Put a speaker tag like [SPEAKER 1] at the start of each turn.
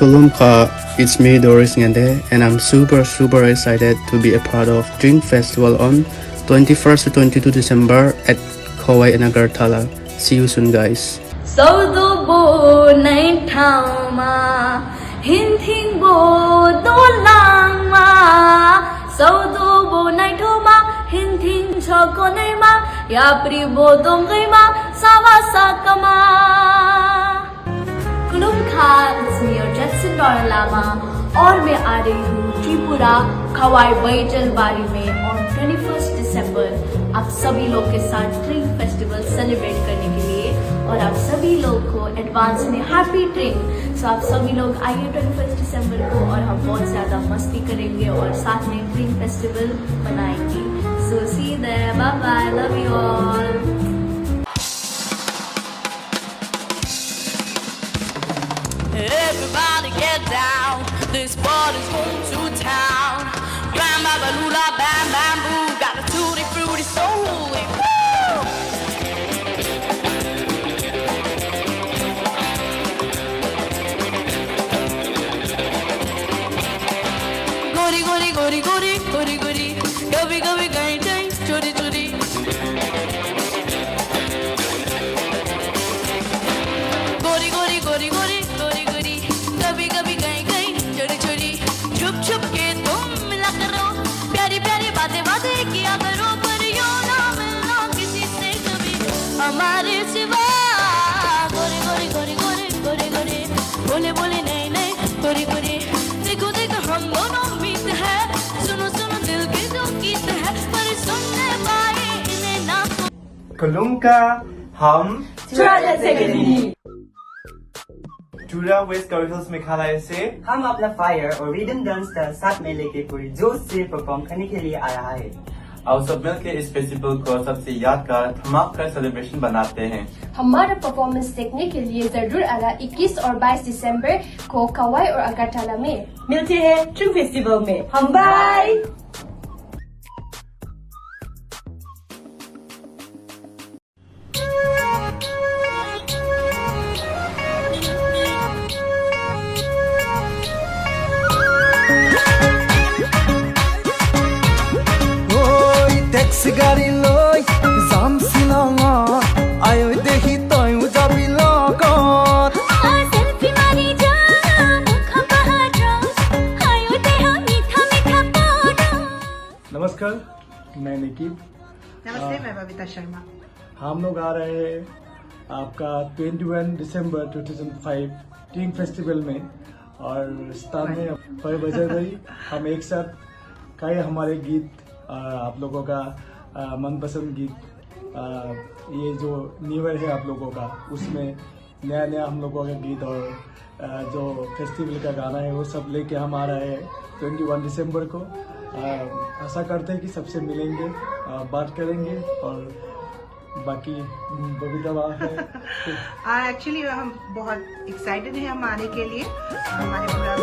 [SPEAKER 1] Kulumka, it's me Doris Ngende, and I'm super excited to be a part of Drink Festival on 21st to 22 December at Kauai and Agartala. See you soon, guys.
[SPEAKER 2] Saudo bo nai thau ma, hin thing bo do lang ma. Saudo bo nai thau ma, hin thing choko nai ma, ya pri bo dong gai ma, sawa sakama. Kulumka, it's me और Jackson डोरालामा और मैं आ रही हूँ त्रिपुरा खवाई बैजलबारी में on 21st दिसंबर आप सभी लोग के साथ ड्रिंक फेस्टिवल सेलिब्रेट करने के लिए और आप सभी लोग को एडवांस में हैप्पी ड्रिंक। सो आप सभी लोग आइए 21st दिसंबर को और हम बहुत ज़्यादा मस्ती करेंगे और साथ में ड्रिंक फेस्टिवल मनाएंगे। So see there, bye bye, love you all.
[SPEAKER 3] Everybody get down, this party's going to town. Grandma Balula, bam bam boo, got a tutti frutti soul. Gori gori gori gori gori gori, gabi gabi gai gai, chori chori. Gori gori gori gori. कभी कभी गई गई छोटी छोटी छुप छुप के तुम मिला करो प्यारी प्यारी बातें बातें किया करो पर यो ना मिलना किसी से कभी हमारे सिवा। गोरे गोरे गोरे गोरे गोरे गोरे बोले बोले नहीं नहीं गोरे गोरे देखो देखो हम दोनों मीत है सुनो सुनो दिल के जो गीत है पर सुनने पाए इन्हें ना।
[SPEAKER 4] कुलुमका हम चूरा वेस्ट कल्चर्स मेघालय से
[SPEAKER 5] हम अपना फायर और रिदम डांस का साथ में लेके पूरी जोश से परफॉर्म करने के लिए आया है।
[SPEAKER 4] और सब मिलकर इस फेस्टिवल को सबसे यादगार धमाका सेलिब्रेशन बनाते हैं।
[SPEAKER 6] हमारा परफॉर्मेंस देखने के लिए जरूर आना 21 और 22 दिसंबर को कवाई और अगरतला में।
[SPEAKER 5] मिलते हैं ड्रिंक फेस्टिवल में। हम बाय।
[SPEAKER 7] गाड़ी लय जाम सिलंगा आयो देखि तयु जाबि लगत
[SPEAKER 2] सेल्फी मारी जा मुख पहाड़ आयो देह मीठा मीठा पाडो।
[SPEAKER 8] नमस्कार, मैं निकित।
[SPEAKER 9] नमस्ते, मैं बबीता शर्मा।
[SPEAKER 8] हम लोग आ रहे हैं आपका 21 दिसंबर 2005 ड्रिंक फेस्टिवल में और स्थान है पर बजरबरी। हम एक साथ कई हमारे गीत आप लोगों का मनपसंद गीत ये जो न्यू ईयर है आप लोगों का उसमें नया नया हम लोगों का गीत और जो फेस्टिवल का गाना है वो सब लेके हम आ रहे हैं 21 दिसंबर को। आशा करते हैं कि सबसे मिलेंगे, बात करेंगे और बाकी बबीता बात है।
[SPEAKER 9] एक्चुअली हम बहुत एक्साइटेड हैं हम आने के लिए। हमारे पूरा